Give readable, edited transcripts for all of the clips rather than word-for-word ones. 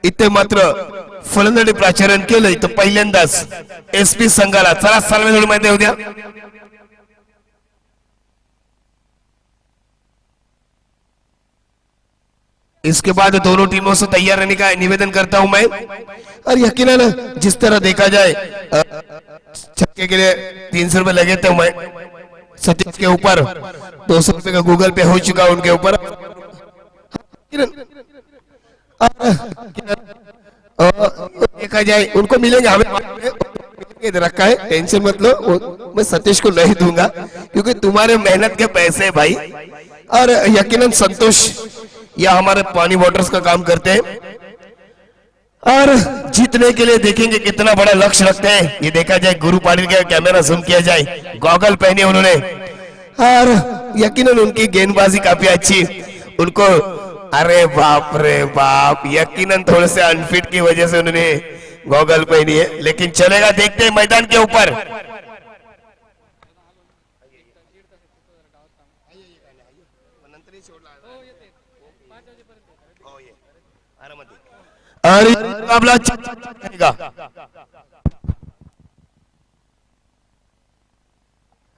इथे मात्र फलंदाजी प्राचार्याने केलंय तर पहिल्यांदाच एसपी संघाला चला सर्व माहिती होऊ द्या। इसके बाद दोनों टीमों से तैयार रहने का निवेदन करता हूं मैं। और यकीनन जिस तरह देखा जाए छक्के के लिए 300 रुपए लगे थे, मैं सतीश के ऊपर 200 रुपए का गूगल पे हो चुका उनके ऊपर। देखा जाए उनको मिलेंगे, हमें रखा है, टेंशन मत लो, मैं सतीश को नहीं दूंगा क्योंकि तुम्हारे मेहनत के पैसे है भाई। और यकीनन संतोष या हमारे पानी वाटर्स का काम करते हैं और जीतने के लिए देखेंगे कितना बड़ा लक्ष्य रखते हैं। ये देखा जाए गुरु पाटिल का कैमरा जूम किया जाए, गॉगल पहने उन्होंने और यकीनन उनकी गेंदबाजी काफी अच्छी। उनको अरे बाप रे बाप, यकीनन थोड़े से अनफिट की वजह से उन्होंने गॉगल पहनी है, लेकिन चलेगा। देखते हैं मैदान के ऊपर मुकाबला चलेगा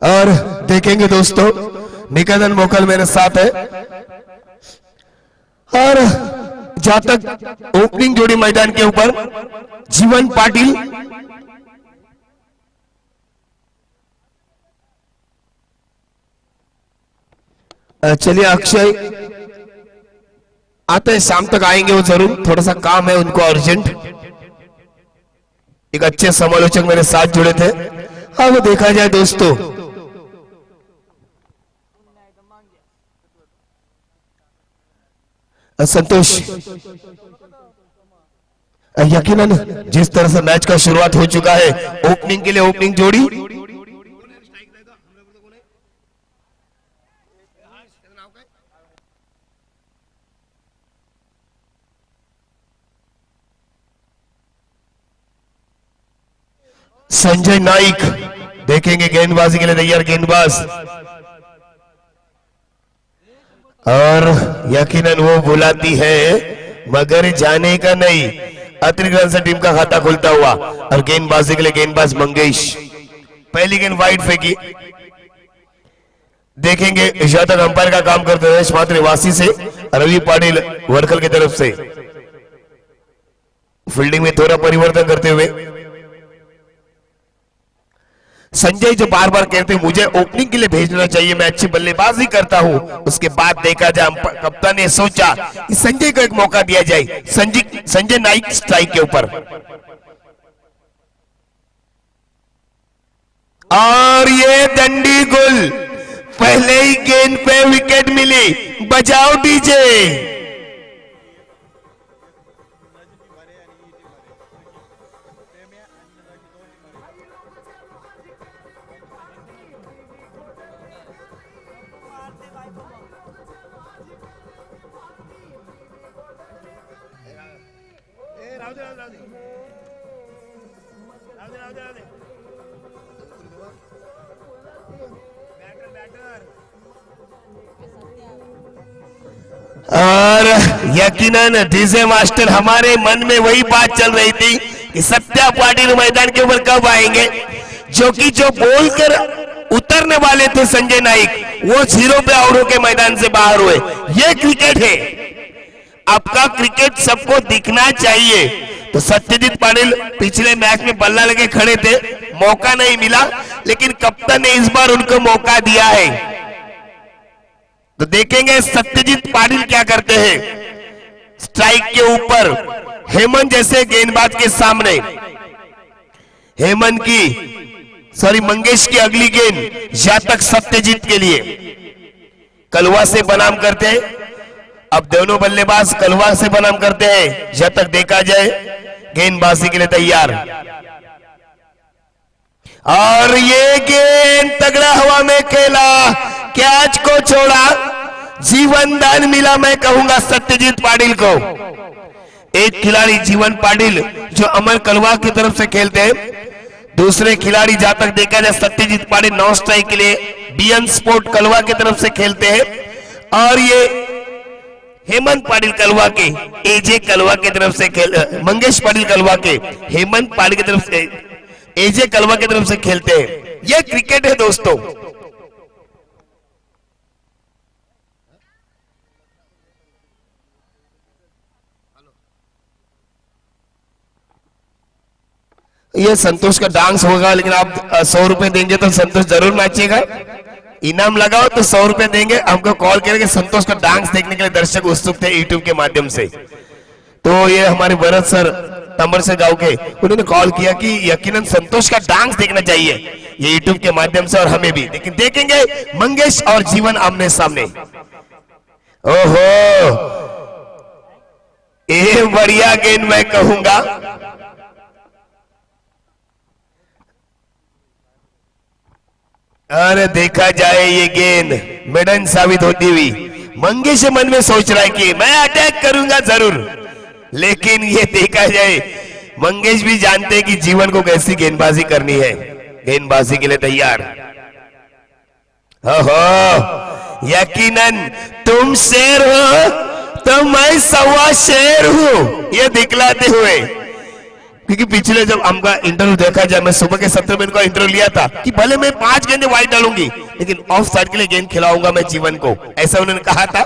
और देखेंगे दोस्तों, निकेतन मोकल मेरे साथ है और जहां तक ओपनिंग जोड़ी मैदान के ऊपर जीवन पाटिल चलिए अक्षय आते हैं, शाम तक आएंगे वो जरूर, थोड़ा सा काम है उनको अर्जेंट। एक अच्छे समालोचक मेरे साथ जुड़े थे। अब देखा जाए दोस्तों, संतोष यकीनन जिस तरह से मैच का शुरुआत हो चुका है, ओपनिंग के लिए ओपनिंग जोड़ी संजय नाइक देखेंगे गेंदबाजी के लिए तैयार गेंदबाज और यकीनन वो बुलाती है मगर जाने का नहीं। अतिरिक्त रन से टीम का खाता खुलता हुआ और गेंदबाजी के लिए गेंदबाज मंगेश, पहली गेंद वाइड फेंकी। देखेंगे जहां तक अंपायर का काम करते हैं मात्र वासी से रवि पाटिल वर्कल की तरफ से फील्डिंग में थोड़ा परिवर्तन करते हुए संजय जो बार बार कहते हैं मुझे ओपनिंग के लिए भेजना चाहिए, मैं अच्छी बल्लेबाजी करता हूं। उसके बाद देखा जाए कप्तान ने सोचा कि संजय को एक मौका दिया जाए। संजय नाइक स्ट्राइक के ऊपर और ये दंडी गुल, पहले ही गेंद पे विकेट मिली, बजाओ डीजे। और यकीनन डीजे मास्टर, हमारे मन में वही बात चल रही थी कि सत्या पाटिल मैदान के ऊपर कब आएंगे, जो बोलकर उतरने वाले थे संजय नाइक, वो 0 पे आउट होकर मैदान से बाहर हुए। ये क्रिकेट है, आपका क्रिकेट सबको दिखना चाहिए। तो सत्यजीत पाटिल पिछले मैच में बल्ला लगे खड़े थे, मौका नहीं मिला, लेकिन कप्तान ने इस बार उनको मौका दिया है। तो देखेंगे सत्यजीत पाटिल क्या करते हैं। स्ट्राइक के ऊपर हेमंत जैसे गेंदबाज के सामने मंगेश की अगली गेंद जहां तक सत्यजीत के लिए कलवा से बनाम करते हैं। अब दोनों बल्लेबाज कलवा से बनाम करते हैं, जहां तक देखा जाए गेंदबाजी के लिए तैयार और ये गेंद तगड़ा हवा में खेला, कैच को छोड़ा, जीवन दान मिला मैं कहूंगा सत्यजीत पाटिल को। एक खिलाड़ी जीवन पाटिल जो अमर कलवा की तरफ से खेलते हैं, दूसरे खिलाड़ी जहां तक देखा जाए सत्यजीत पाटिल नॉन स्ट्राइक के लिए बीएन स्पोर्ट कलवा की तरफ से खेलते हैं। और ये हेमंत पाटिल कलवा के एजे कलवा की तरफ से मंगेश पाटिल कलवा के हेमंत पाटिल की तरफ से एजे कलवा की तरफ से खेलते हैं। यह क्रिकेट है दोस्तों। ये संतोष का डांस होगा, लेकिन आप 100 रुपए देंगे तो संतोष जरूर नाचेगा। इनाम लगाओ तो 100 रुपए देंगे। हमको कॉल करेंगे, संतोष का डांस देखने के लिए दर्शक उत्सुक थे यूट्यूब के माध्यम से। तो ये हमारे भरत सर तंबर से गांव के, उन्होंने कॉल किया कि यकीनन संतोष का डांस देखना चाहिए ये यूट्यूब के माध्यम से, और हमें भी। लेकिन देखेंगे मंगेश और जीवन आमने सामने। ओहो, ये बढ़िया गेंद मैं कहूंगा। अरे देखा जाए ये गेंद मेडन साबित होती हुई। मंगेश मन में सोच रहा है कि मैं अटैक करूंगा जरूर, लेकिन ये देखा जाए मंगेश भी जानते हैं कि जीवन को कैसी गेंदबाजी करनी है। गेंदबाजी के लिए तैयार। ओहो, यकीनन तुम शेर हो तो मैं सवा शेर हूं, ये दिखलाते हुए। क्योंकि पिछले जब हमका इंटरव्यू देखा जाए, मैं सुबह के सत्र में इनका इंटरव्यू लिया था कि भले मैं 5 गेंदें वाइड डालूंगी, लेकिन ऑफ साइड के लिए गेंद खिलाऊंगा मैं जीवन को, ऐसा उन्होंने कहा था।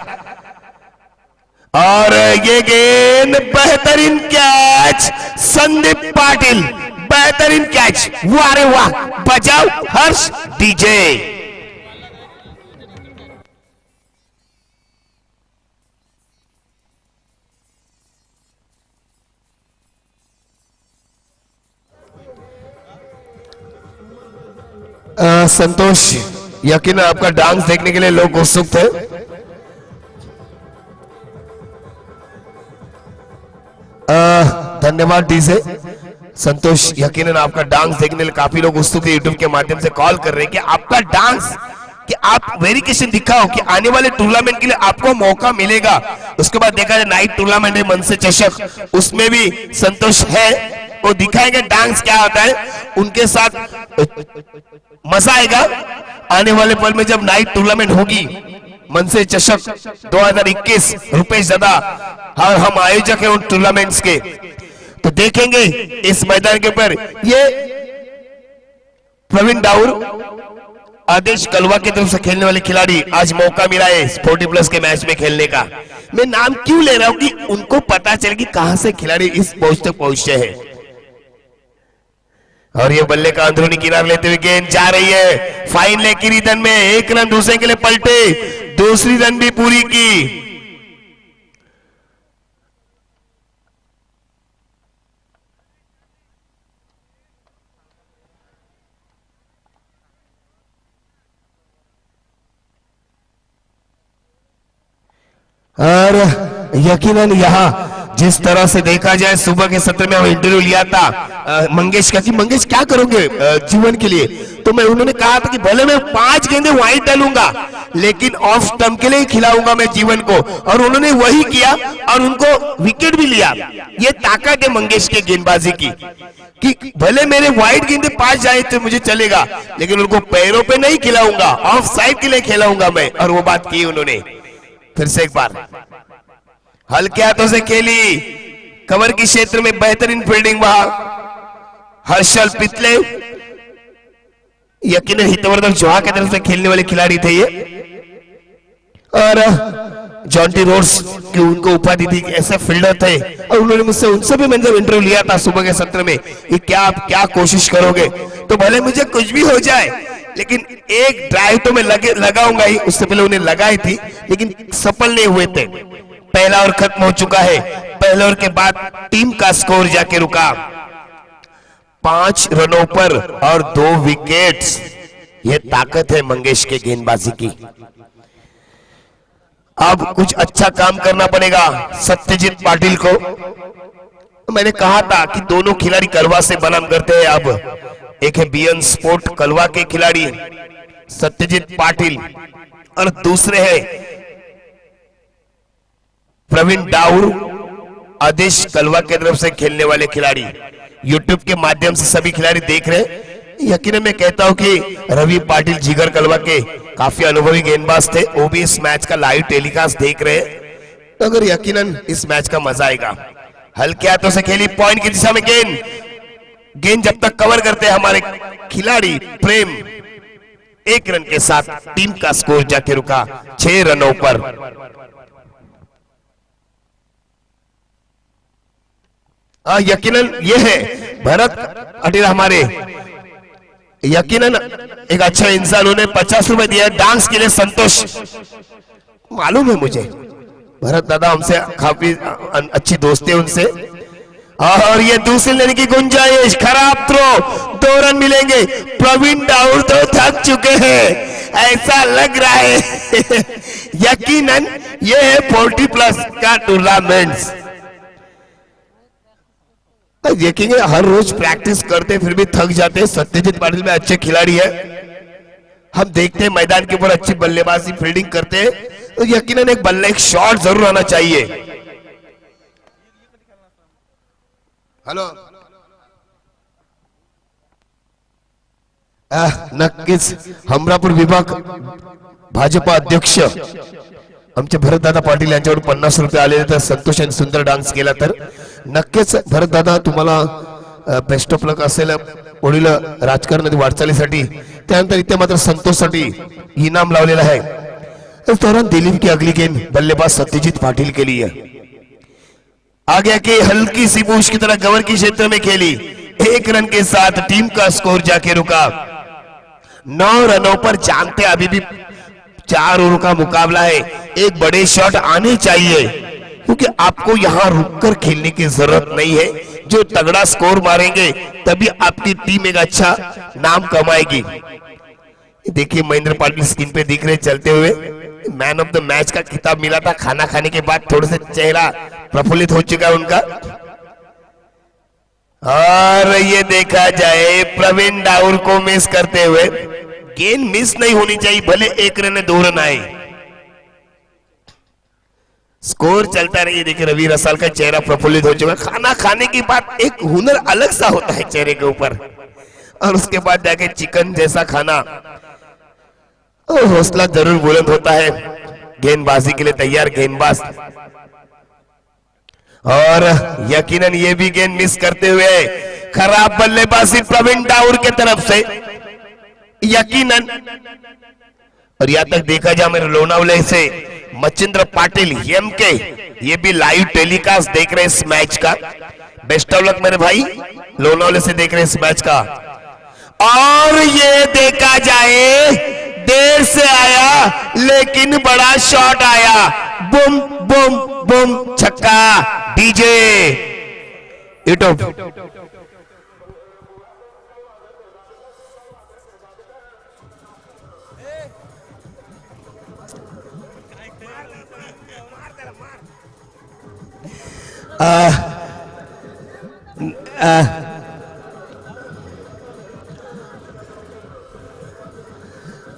और ये गेंद बेहतरीन कैच संदीप पाटिल, बेहतरीन कैच। वाह रे वाह, बजाओ हर्ष डीजे। संतोष, यकीन आपका डांस देखने के लिए लोग उत्सुक थे। धन्यवाद डीजे संतोष, यकीनन आपका डांस देखने के लिए काफी लोग उत्सुक है। यूट्यूब के माध्यम से कॉल कर रहे हैं कि आपका डांस, कि आप वेरिएशन दिखाओ कि आने वाले टूर्नामेंट के लिए आपको मौका मिलेगा। उसके बाद देखा जाए नाइट टूर्नामेंट है मनसे चषक, उसमें भी संतोष है, वो दिखाएंगे डांस क्या होता है। उनके साथ मजा आएगा आने वाले पल में जब नाइट टूर्नामेंट होगी मनसे चषक 2021। रुपेश दादा और हम आयोजक हैं उन टूर्नामेंट्स के, तो देखेंगे इस मैदान के ऊपर। ये प्रवीण दाऊर आदेश कलवा की तरफ से खेलने वाले खिलाड़ी, आज मौका मिला है 40+ के मैच में खेलने का। मैं नाम क्यों ले रहा हूं कि उनको पता चले कि कहां से खिलाड़ी इस पहुंच तक पहुंचे हैं। और ये बल्ले का अंदरूनी किनारा लेते हुए गेंद जा रही है फाइन लेग की रिदन में। एक रन दूसरे के लिए पलटे, दूसरी रन भी पूरी की। और यकीनन यहां जिस तरह से देखा जाए, सुबह के सत्र में हम इंटरव्यू लिया था मंगेश का कि मंगेश क्या करोगे जीवन के लिए, तो मैं उन्होंने कहा था कि भले मैं 5 गेंदें वाइड डालूंगा, लेकिन ऑफ स्टंप के लिए खिलाऊंगा मैं जीवन को। और उन्होंने वही किया और उनको विकेट भी लिया। ये ताकत है मंगेश के गेंदबाजी की कि भले मेरे वाइड गेंदें 5 जाए तो मुझे चलेगा, लेकिन उनको पैरों पे नहीं खिलाऊंगा, ऑफ साइड के लिए खिलाऊंगा मैं। और वो बात की उन्होंने। फिर से एक बार हल्के हाथों से खेली, कवर की क्षेत्र में बेहतरीन फील्डिंग वहां हर्षल पितले, यकीनन हितवर्धन जोहा की तरफ से खेलने वाले खिलाड़ी थे ये। और जॉन्टी रोड्स की उनको उपाधि थी, ऐसे फील्डर थे। और उन्होंने मुझसे उनसे भी मैंने जब इंटरव्यू लिया था सुबह के सत्र में कि क्या आप क्या कोशिश करोगे, तो भले मुझे कुछ भी हो जाए, लेकिन एक ड्राइव तो मैं लगाऊंगा ही। उससे पहले उन्हें लगाई थी, लेकिन सफल नहीं हुए थे। पहला ओवर खत्म हो चुका है। पहले ओवर के बाद टीम का स्कोर जाके रुका 5 रनों पर और 2 विकेट्स। ये ताकत है मंगेश के गेंदबाजी की। अब कुछ अच्छा काम करना पड़ेगा सत्यजीत पाटिल को। मैंने कहा था कि दोनों खिलाड़ी कलवा से बनाम करते हैं। अब एक है बीएन स्पोर्ट कलवा के खिलाड़ी सत्यजीत पाटिल, और दूसरे हैं प्रवीण दाऊर आदेश कलवा की तरफ से खेलने वाले खिलाड़ी। यूट्यूब के माध्यम से सभी खिलाड़ी देख रहे हैं। यकीनन मैं कहता हूं कि रवि पाटिल जिगर कलवा के काफी अनुभवी गेंदबाज थे, वो भी इस मैच का लाइव टेलीकास्ट देख रहे हैं। तो अगर यकीनन इस मैच का मजा आएगा। हल्के हाथों से खेली, पॉइंट की दिशा में गेंद जब तक कवर करते हैं हमारे खिलाड़ी प्रेम, 1 रन के साथ टीम का स्कोर जाके रुका 6 रनों पर। यकीनन ये है भरत अटीला हमारे, यकीनन एक अच्छा इंसान, उन्हें 50 रुपए दिया डांस के लिए। संतोष, मालूम है मुझे भरत दादा हमसे काफी अच्छी दोस्ती है उनसे, और ये दूसरे लेने की गुंजाइश, खराब थ्रो, 2 रन मिलेंगे। प्रवीण डाउर तो थक चुके हैं ऐसा लग रहा है। यकीनन ये है 40+ का टूर्नामेंट। देखेंगे हर रोज प्रैक्टिस करते फिर भी थक जाते। सत्यजीत पाटिल में अच्छे खिलाड़ी है, हम देखते हैं मैदान के ऊपर अच्छी बल्लेबाजी फील्डिंग करते हैं, तो यकीनन एक बल्ला, एक शॉट जरूर आना चाहिए। हेलो, नक्कीच हमरापूर विभाग भाजपा अध्यक्ष आमचे भरतदादा पाटील यांच्यावर 50 रुपये आलेले, तर संतोष यांनी सुंदर डान्स केला, तर नक्कीच भरतदादा तुम्हाला बेस्ट ऑफ लक असेल पुढील राजकारणातील वाटचालीसाठी। त्यानंतर इथे मात्र संतोषसाठी इनाम लावलेला है। इस दौरान दिलीप की अगली गेंद बल्लेबाज सत्यजीत पाटिल के लिए आगे की हल्की सी पूछ की तरह गवर की क्षेत्र में खेली, 1 रन के साथ टीम का स्कोर जाके रुका 9 रनों पर। जानते अभी भी 4 ओवर का मुकाबला है, एक बड़े शॉट आने चाहिए, क्योंकि आपको यहां रुककर खेलने की जरूरत नहीं है। जो तगड़ा स्कोर मारेंगे तभी आपकी टीम एक अच्छा नाम कमाएगी। देखिए महेंद्र पाटिल स्क्रीन पे दिख रहे चलते हुए, मैन ऑफ द मैच का खिताब मिला था। खाना खाने के बाद थोड़े से चेहरा प्रफुल्लित हो चुका है उनका। और ये देखा जाए प्रवीण डाउर को मिस करते हुए, गेंद मिस नहीं होनी चाहिए, भले 1 रन 2 रन आए, स्कोर चलता रही। देखिए रवि रसाल का चेहरा प्रफुल्लित हो चुका। खाना खाने के बाद एक हुनर अलग सा होता है चेहरे के ऊपर, और उसके बाद जाके चिकन जैसा खाना, हौसला जरूर बुलंद होता है। गेंदबाजी के लिए तैयार गेंदबाज, और यकीनन ये भी गेंद मिस करते हुए खराब बल्लेबाजी प्रवीण डाउर के तरफ से, यकीनन। और यहां तक देखा जाए मेरे लोनावले से मचिंद्र पाटिल एमके, ये भी लाइव टेलीकास्ट देख रहे हैं इस मैच का। बेस्ट ऑफ लक मेरे भाई, लोनावले से देख रहे हैं इस मैच का। और ये देखा जाए देर से आया लेकिन बड़ा शॉट आया, बुम बुम बुम, छक्का। डीजे यूट्यूब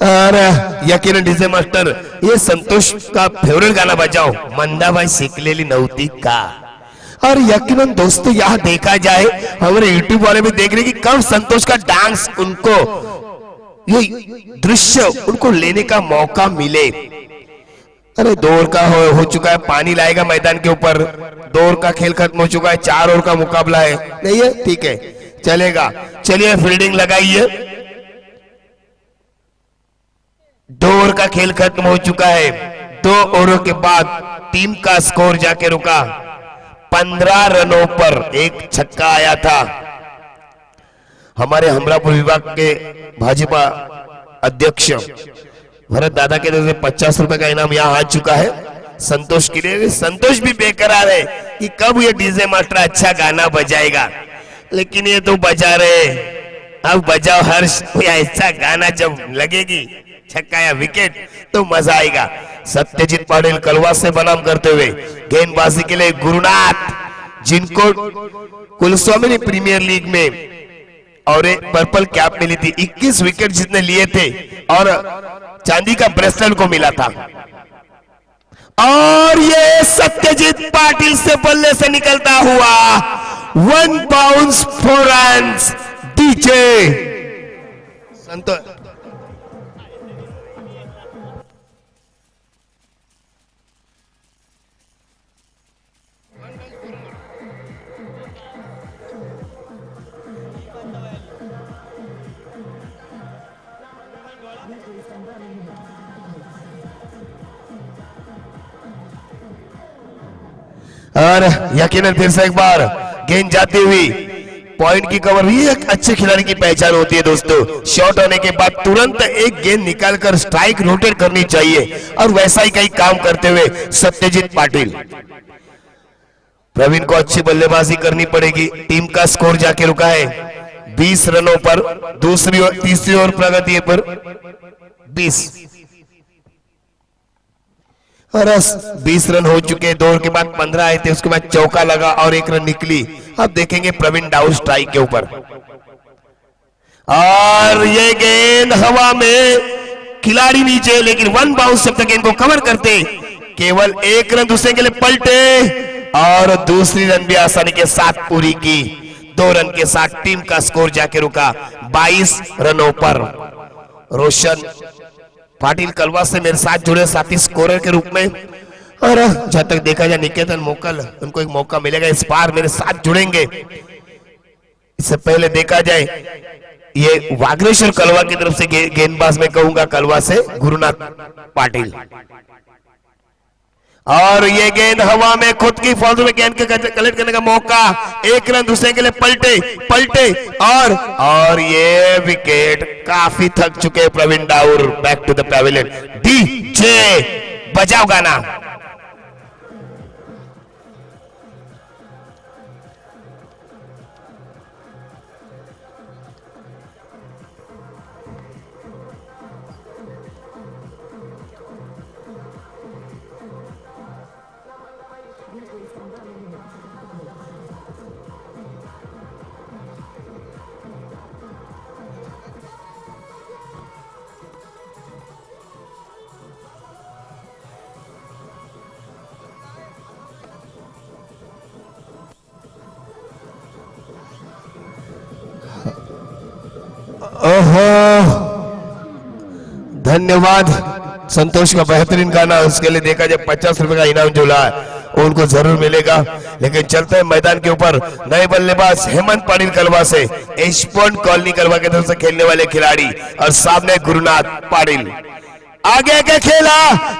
और यकीनन डीजे मास्टर ये संतोष का फेवरेट गाना बजाओ, मंदाबाई शिकलेली नव्हती का। और यकीनन दोस्तों यहाँ देखा जाए हमारे यूट्यूब वाले भी देख रहे कि कब संतोष का डांस, उनको ये दृश्य उनको लेने का मौका मिले। अरे 2 ओवर का हो चुका है, पानी लाएगा मैदान के ऊपर, 2 ओवर का खेल खत्म हो चुका है, 4 ओवर का मुकाबला है। नहीं है, ठीक है, चलेगा। चलिए फील्डिंग लगाइए। 2 ओवर का खेल खत्म हो चुका है। 2 ओवरों के बाद टीम का स्कोर जाके रुका 15 रनों पर। एक छक्का आया था। हमारे हमरापुर विभाग के भाजपा अध्यक्ष भरत दादा के तरफ से 50 रुपए का इनाम यहाँ आ चुका है संतोष के लिए। संतोष भी बेकरार है कि कब ये डीजे मास्टर अच्छा गाना बजाएगा, लेकिन ये तो बजा रहे। अब बजाओ हर्ष, ऐसा गाना जब लगेगी छक्का या विकेट तो मजा आएगा। सत्यजीत पाटिल कलवा से बनाम करते हुए गेंदबाजी के लिए गुरुनाथ, जिनको कुलस्वामी ने प्रीमियर लीग में और एक पर्पल कैप मिली थी, 21 विकेट जितने लिए थे और चांदी का ब्रेसलेट को मिला था। और ये सत्यजीत पाटिल से बल्ले से निकलता हुआ 1 बाउंस 4 रन्स। डीजे संतोष और यकीनन फिर से एक बार गेंद जाती हुई पॉइंट की कवर, ये एक अच्छे खिलाड़ी की पहचान होती है दोस्तों। शॉट होने के बाद तुरंत एक गेंद निकालकर स्ट्राइक रोटेट करनी चाहिए और वैसा ही कई काम करते हुए सत्यजीत पाटिल। प्रवीण को अच्छी बल्लेबाजी करनी पड़ेगी। टीम का स्कोर जाके रुका है 20 रनों पर। दूसरी और तीसरी ओवर प्रगति पर 20 और 20 रन हो चुके। 2 ओवर के बाद 15 आए थे, उसके बाद चौका लगा और 1 रन निकली। अब देखेंगे प्रवीण डाउन स्ट्राइक के ऊपर और ये गेंद हवा में, खिलाड़ी नीचे, लेकिन 1 बाउंस जब तक गेंद को कवर करते केवल 1 रन दूसरे के लिए पलटे और दूसरी रन भी आसानी के साथ पूरी की। 2 रन के साथ टीम का स्कोर जाके रुका 22 रनों पर। रोशन पाटिल कलवा से मेरे साथ जुड़े साथी स्कोरर के रूप में, और जहां तक देखा जाए निकेतन मोकल, उनको एक मौका मिलेगा, इस बार मेरे साथ जुड़ेंगे। इससे पहले देखा जाए ये वागरेश्वर कलवा की तरफ से गेंदबाज में कहूंगा कलवा से गुरुनाथ पाटिल, और ये गेंद हवा में खुद की फौज में गेंद के कलेक्ट करने का मौका। 1 रन दूसरे के लिए पलटे और ये विकेट। काफी थक चुके प्रवीण डाउर। Back to the pavilion. DJ बजाओ गाना। ओहो, धन्यवाद। संतोष का बेहतरीन गाना, उसके लिए देखा जाए 50 रुपए का इनाम जो ला है उनको जरूर मिलेगा। लेकिन चलते हैं मैदान के ऊपर। नए बल्लेबाज हेमंत पाटिल कलवा से, एशपॉन्ट कॉलोनी कलवा की तरफ से खेलने वाले खिलाड़ी, और सामने गुरुनाथ पाटिल। आगे के खेला,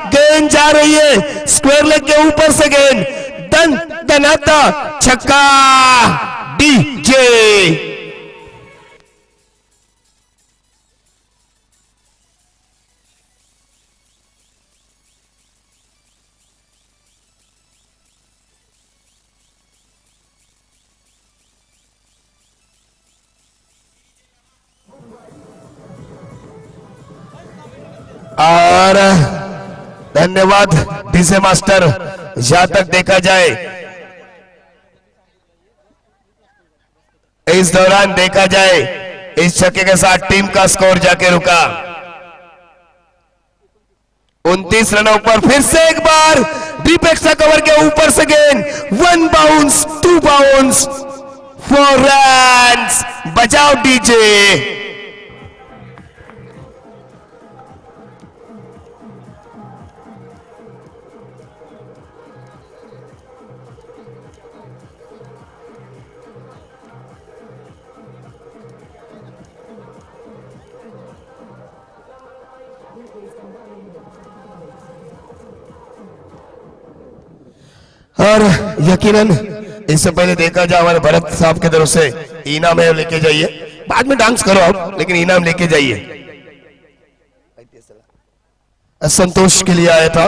गेंद जा रही है स्क्वायर लेग के ऊपर से, गेंद दनाता छक्का। डीजे और धन्यवाद डीजे मास्टर। जहां तक देखा जाए इस दौरान देखा जाए इस छक्के के साथ टीम का स्कोर जाके रुका 29 रनों पर। फिर से एक बार डीप एक्स्ट्रा कवर के ऊपर से गेंद, 1 बाउंस 2 बाउंस 4 रन्स। बजाओ डीजे। और यकीनन इससे पहले देखा जाए हमारे भरत साहब की तरफ से इनाम है, लेके जाइए। बाद में डांस करो आप, लेकिन इनाम लेके जाइए। संतोष के लिए आया था।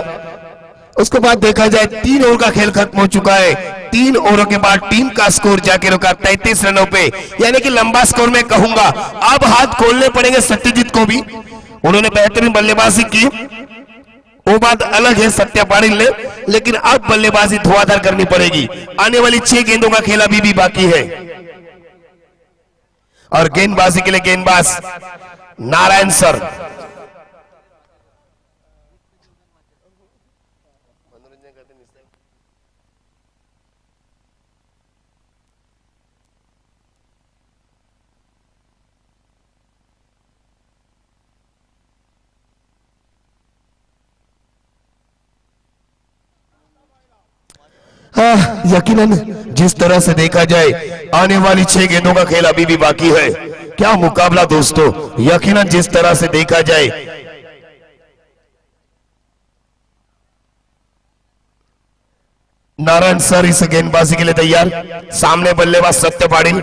उसके बाद देखा जाए 3 ओवर का खेल खत्म हो चुका है। 3 ओवरों के बाद टीम का स्कोर जाके रुका 33 रनों पे, यानी कि लंबा स्कोर में कहूंगा। अब हाथ खोलने पड़ेंगे सत्यजीत को भी, उन्होंने बेहतरीन बल्लेबाजी की, वो बात अलग है सत्या पाटिल ने, लेकिन अब बल्लेबाजी धुआंधार करनी पड़ेगी। आने वाली 6 गेंदों का खेल अभी भी बाकी है, और गेंदबाजी के लिए गेंदबाज नारायण सर। यकीनन जिस तरह से देखा जाए आने वाली 6 गेंदों का खेल अभी भी बाकी है। क्या मुकाबला दोस्तों, यकीनन जिस तरह से देखा जाए नारायण सर इस गेंदबाजी के लिए तैयार। सामने बल्लेबाज सत्य पाटिल।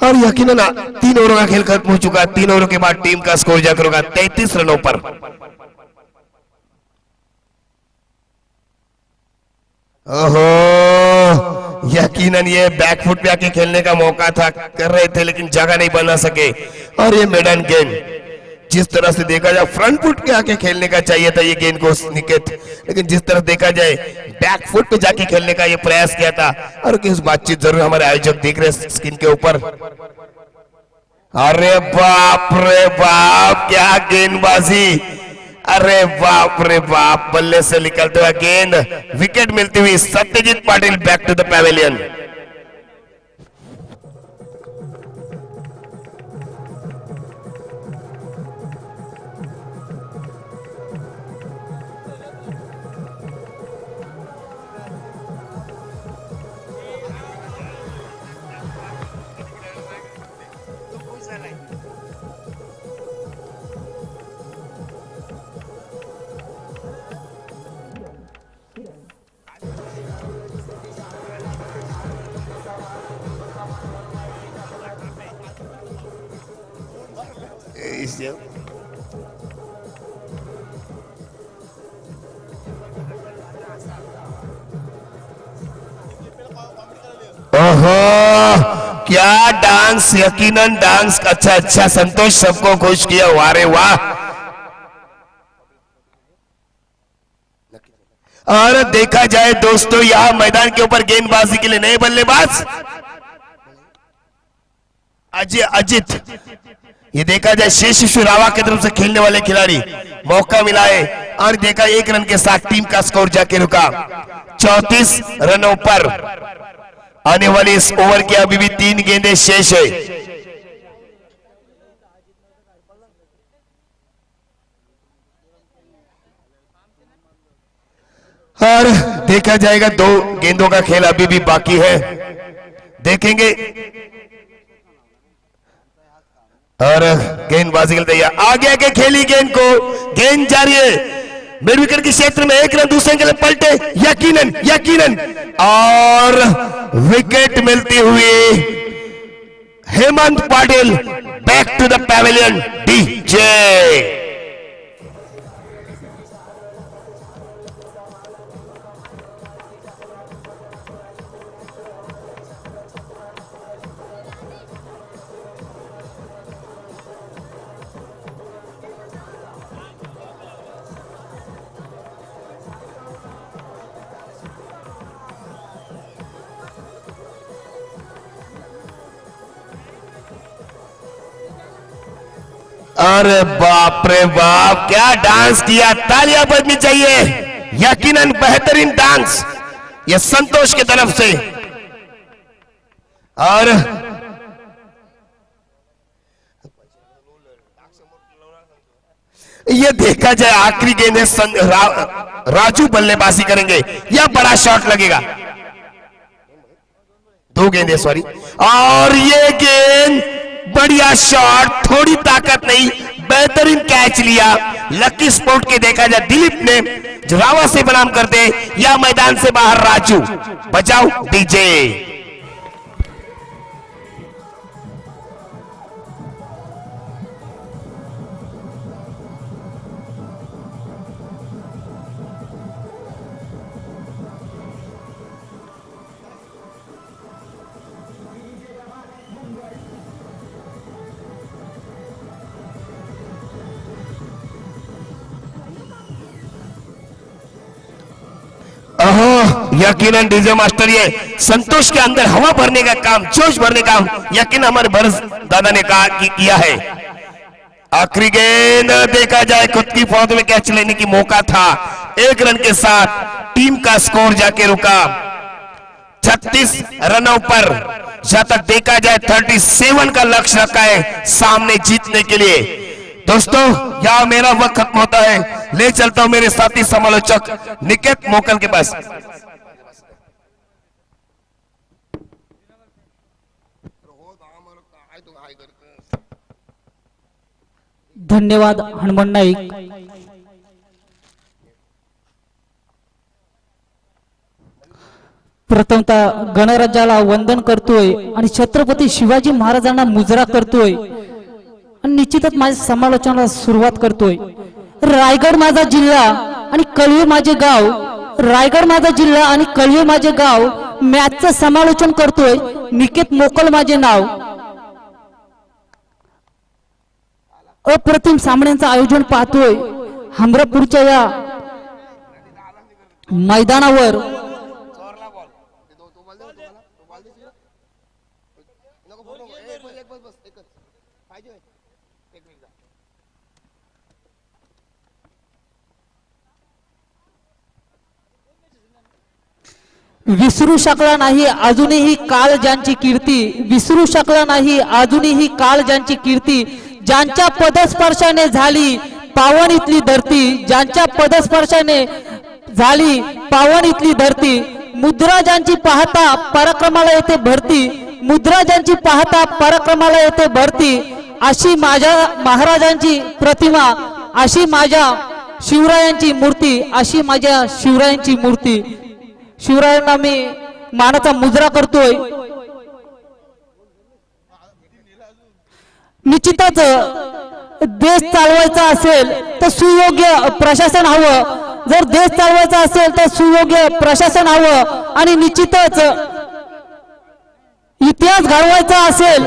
और यकीनन 3 ओवरों का खेल खत्म हो चुका है। 3 ओवरों के बाद टीम का स्कोर जाकर होगा 33 रनों पर। ओहो, यकीनन ये बैकफुट पे आके खेलने का मौका था, कर रहे थे लेकिन जगह नहीं बना सके। और ये मेडन गेंद, जिस तरह से देखा जाए फ्रंट फुट पे आके खेलने का चाहिए था ये गेंद को निकेत, लेकिन जिस तरह देखा जाए बैक फुट पे जाके खेलने का ये प्रयास किया था। और किस बातचीत जरूर हमारे आयोजक देख रहे स्क्रीन के ऊपर। अरे बाप रे बाप, क्या गेंदबाजी! अरे बाप रे बाप, बल्ले से निकलते हुए गेंद, विकेट मिलती हुई Satyajit Patil back to the pavilion. ओहो, क्या डांस! यकीनन डांस अच्छा अच्छा, संतोष सबको खुश किया। वारे वाह! और देखा जाए दोस्तों, यहां मैदान के ऊपर गेंदबाजी के लिए नए बल्लेबाज अजय अजित। ये देखा जाए शेष शिशु रावा की तरफ से खेलने वाले खिलाड़ी, मौका मिला है। और देखा 1 रन के साथ टीम का स्कोर जाके रुका 34 रनों पर। आने वाली इस ओवर की अभी भी 3 गेंदें शेष है। और देखा जाएगा 2 गेंदों का खेल अभी भी बाकी है, देखेंगे। और गेंदबाजी के लिए तैयार, आगे आगे खेली गेंद को, गेंद जारी है मिड विकेट के क्षेत्र में। 1 रन दूसरे के लिए पलटे, यकीनन यकीनन, और विकेट मिलती हुई Hemant Patil back to the pavilion DJ. अरे बाप रे बाप, क्या डांस किया! तालियां बजनी चाहिए, यकीनन बेहतरीन डांस ये संतोष की तरफ से। और ये देखा जाए आखिरी गेंद है, राजू बल्लेबाजी करेंगे या बड़ा शॉट लगेगा। 2 गेंदें सॉरी, और ये गेंद बढ़िया शॉट, थोड़ी ताकत नहीं, बेहतरीन कैच लिया। लकी स्पोर्ट के देखा जाए दिलीप ने रावा से बनाम करते या मैदान से बाहर राजू। बजाओ डीजे। यकीनन डीजे मास्टर ये संतोष के अंदर हवा भरने का काम, जोश भरने का यकीन हमारे भरस दादा ने कहा कि किया है। आखिरी गेंद देखा जाए खुद की फौज में कैच लेने की मौका था। 1 रन के साथ टीम का स्कोर जाके रुका 36 रनों पर। जहां तक देखा जाए 37 का लक्ष्य रखा है सामने जीतने के लिए। दोस्तों यहां मेरा वक्त खत्म होता है, ले चलता हूं मेरे साथी समालोचक निकेत मोकल के पास। धन्यवाद हनुमान नाईक। प्रथमतः गणराज्याला वंदन करतोय आणि छत्रपती शिवाजी महाराजांना मुजरा करतोय आणि निश्चितच माझ्या समालोचनाला सुरुवात करतोय. रायगड माझा जिल्हा आणि कळवे माझे गाव, रायगड माझा जिल्हा आणि कळवे माझे गाव, मॅचचं समालोचन करतोय निकेत मोकल माझे नाव. अप्रतिम सामन्यांचं आयोजन पाहतोय हमरापूरच्या या मैदानावर. विसरू शकला नाही अजूनही काळ ज्यांची कीर्ती, विसरू शकला नाही अजूनही काळ ज्यांची कीर्ती, ज्यांच्या पदस्पर्शाने झाली पावन इथली धरती, ज्यांच्या पदस्पर्शाने झाली पावन इथली धरती, मुद्रा ज्यांची पाहता पराक्रमाला येते भरती, मुद्रा ज्यांची पाहता पराक्रमाला येते भरती, अशी माझ्या महाराजांची प्रतिमा, अशी माझ्या शिवरायांची मूर्ती, अशी माझ्या शिवरायांची मूर्ती. शिवरायांना मी मानाचा मुजरा करतोय. निश्चितच देश चालवायचा असेल तर सुयोग्य प्रशासन हवं, जर देश चालवायचा असेल तर सुयोग्य प्रशासन हवं आणि निश्चितच इतिहास घडवायचा असेल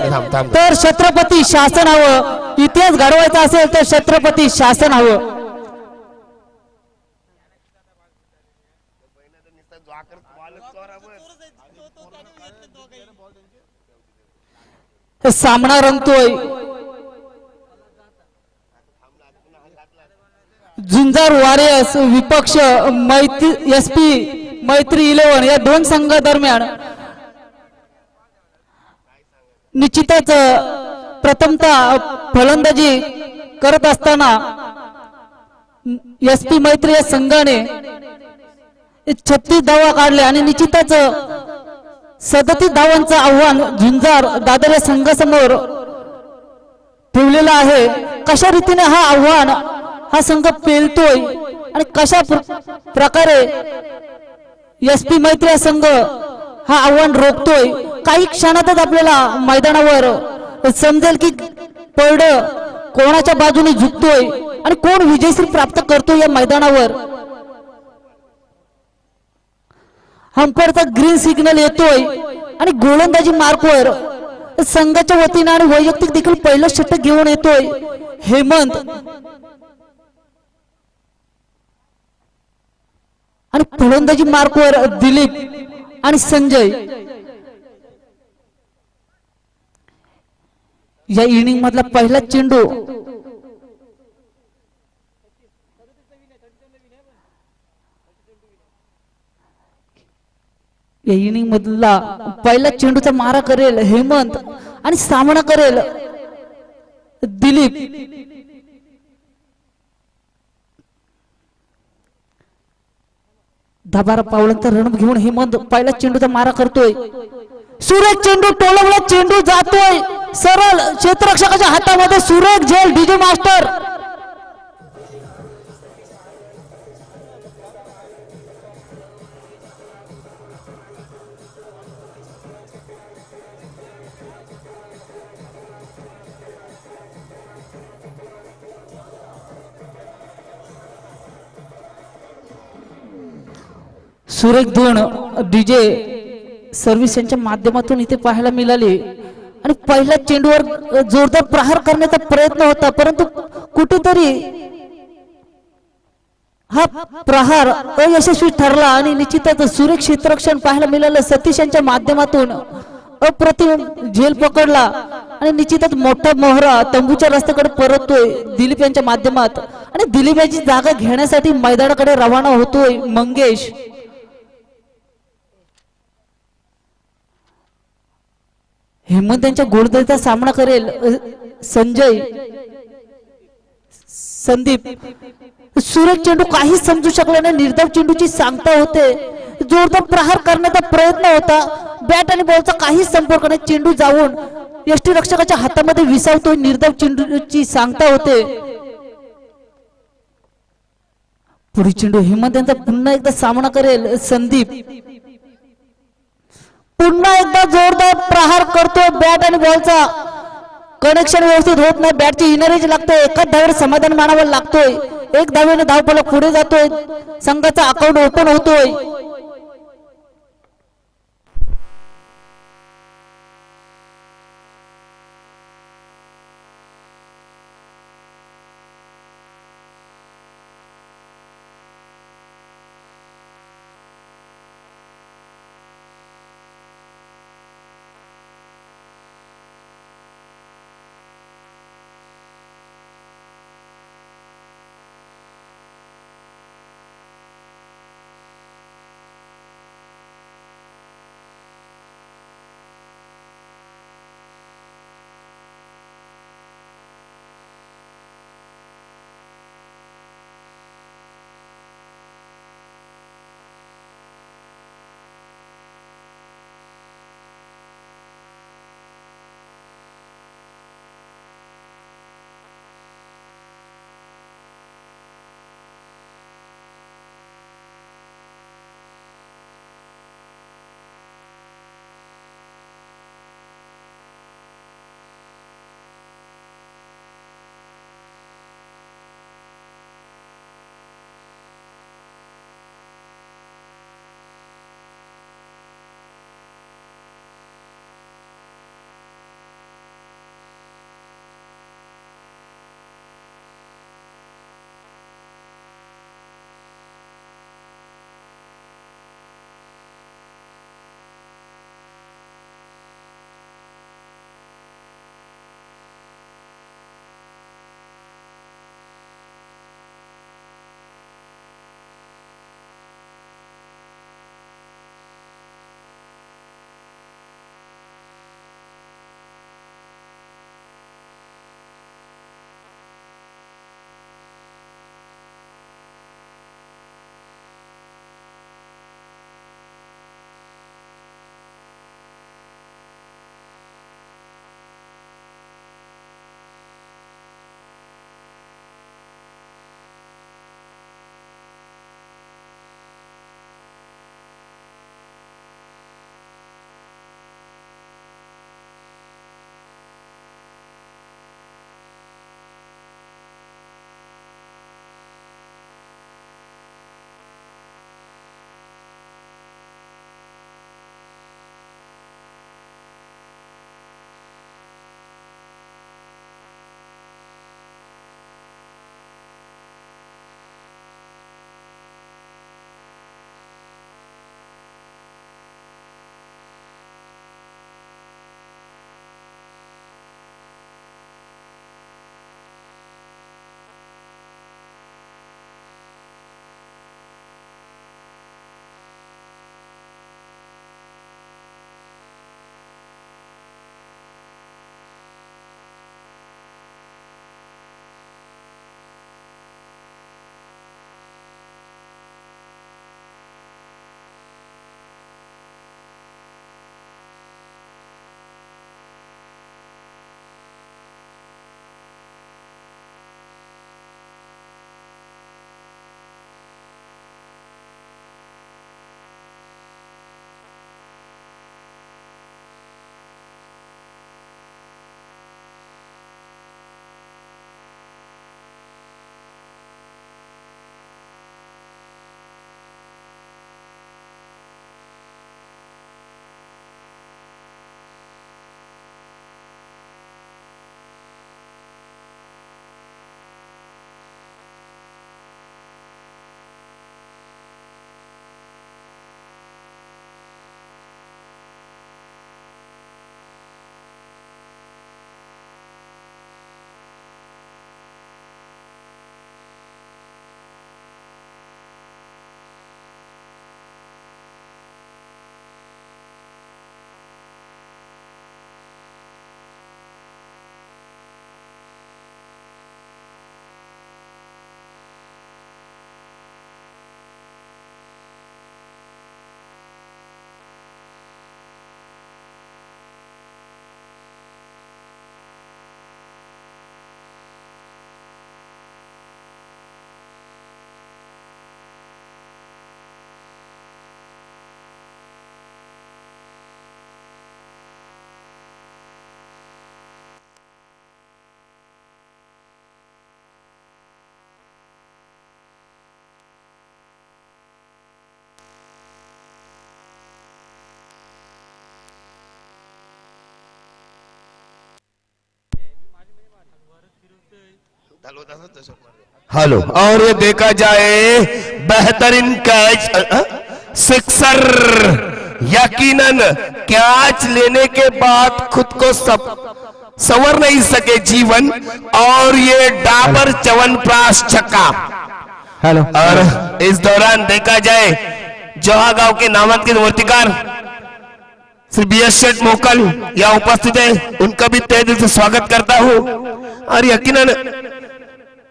तर छत्रपती शासन हवं, इतिहास घडवायचा असेल तर छत्रपती शासन हवं. सामना रंगतोय झुंजार वॉरियर्स विपक्ष SP मैत्री 11 या दोन संघादरम्यान. निश्चितच प्रथमतः फलंदाजी करत असताना SP मैत्री या संघाने 36 धावा काढल्या आणि निश्चितच 37 धावांचं आव्हान झुंजार दादर या संघासमोर ठेवलेलं आहे. कशा रीतीने हा आव्हान हा संघ पेलतोय आणि कशा प्रकारे SP मैत्री हा संघ हा आव्हान रोखतोय, काही क्षणातच आपल्याला मैदानावर समजेल की पड कोणाच्या बाजूने झुकतोय आणि कोण विजयश्री प्राप्त करतोय या मैदानावर. हंपरचा ग्रीन सिग्नल येतोय आणि गोलंदाजी मार्कवर संघाच्या वतीने आणि वैयक्तिक देखील पहिलं षटक घेऊन येतोय हेमंत आणि फलंदाजी मार्कवर दिलीप आणि संजय. या इनिंग मधला पहिला चेंडू या इनिंग मधला पहिला चेंडूचा मारा करेल हेमंत आणि सामना करेल दिलीप. दबारा पावलांचा रणप घेऊन हेमंत पहिला चेंडूचा मारा करतोय. सुरेख चेंडू टोलवला, चेंडू जातोय सरळ क्षेत्ररक्षकाच्या हातामध्ये. सुरेख झेल डीजे मास्टर. सुरेख धून डीजे सर्व्हिस यांच्या माध्यमातून इथे पाहायला मिळाली आणि पहिल्या चेंडूवर जोरदार प्रहार करण्याचा प्रयत्न होता, परंतु कुठेतरी हा प्रहार अयशस्वी ठरला आणि निश्चितच सुरेख क्षेत्ररक्षण पाहायला मिळालं. सतीश यांच्या माध्यमातून अप्रतिम झेल पकडला आणि निश्चितच मोठा मोहरा तंबूच्या रस्त्याकडे परततोय दिलीप यांच्या माध्यमात आणि दिलीप यांची जागा घेण्यासाठी मैदानाकडे रवाना होतोय मंगेश. हेमंत यांच्या गोलंदाजीचा सामना करेल संजय. संदीप. सुरेख चेंडू काही समजू शकला नाही, निर्धाव चेंडूची सांगता होते, जोरदार प्रहार करण्याचा प्रयत्न होता, बॅट आणि बॉलचा काही संपर्क नाही, चेंडू जाऊन यष्टीरक्षकाच्या हातामध्ये विसावतोय, निर्धाव चेंडूची सांगता होते. पुढील चेंडू हेमंत यांचा पुन्हा एकदा सामना करेल संदीप. पुन्हा एकदा जोरदार प्रहार करतोय बॅट आणि बॉलचा कनेक्शन व्यवस्थित होत नाही बॅटची इनरेज लागते एकाच धावेवर समाधान मानावं लागतोय एक धावेने धावफलक पुढे जातोय संघाचा अकाउंट ओपन होतोय हेलो, और ये देखा जाए बेहतरीन कैच, सिक्सर। यकीनन कैच लेने के बाद खुद को संवर नहीं सके जीवन, और ये डाबर च्यवनप्राश छक्का। हेलो, और इस दौरान देखा जाए जोहा गांव के नामांकित मूर्तिकार श्री BS शेठ मोकल यहाँ उपस्थित है, उनका भी तहे दिल से स्वागत करता हूँ। और यकीनन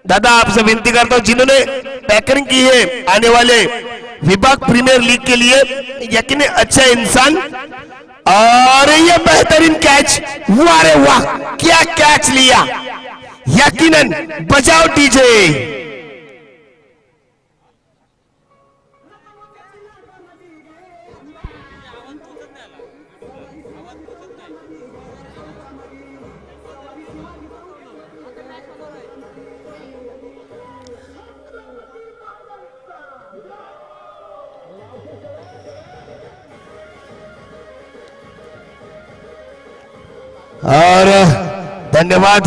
दादा आपसे विनती करता हूँ, जिन्होंने पैकरिंग की है आने वाले विभाग प्रीमियर लीग के लिए, यकीनन अच्छा इंसान। और ये बेहतरीन कैच, वाह रे वाह, क्या कैच लिया, यकीनन बजाओ डीजे। और धन्यवाद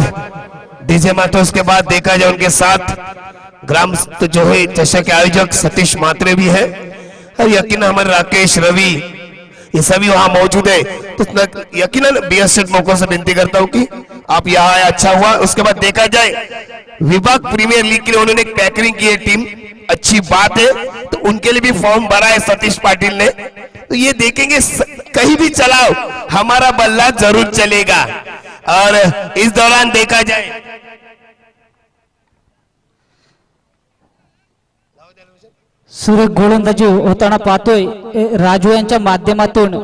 डीजे मातो। उसके बाद देखा जाए उनके साथ ग्राम जो है चषक के आयोजक सतीश मात्रे भी है, और यकीन हमारे राकेश रवि ये सभी वहां मौजूद है। तो यकीनन BS शेठ मौकों से विनती करता हूं कि आप यहाँ आए, अच्छा हुआ। उसके बाद देखा जाए विभाग प्रीमियर लीग के लिए उन्होंने एक पैकरिंग की है टीम, अच्छी बात है। तो उनके लिए भी फॉर्म भरा है सतीश पाटिल ने। तो ये देखेंगे कहीं भी चलाओ हमारा बल्ला जरूर चलेगा। और इस दौरान देखा जाए सुरेख गोलंदाजी होताना पाहतोय राजू यांच्या माध्यमातून।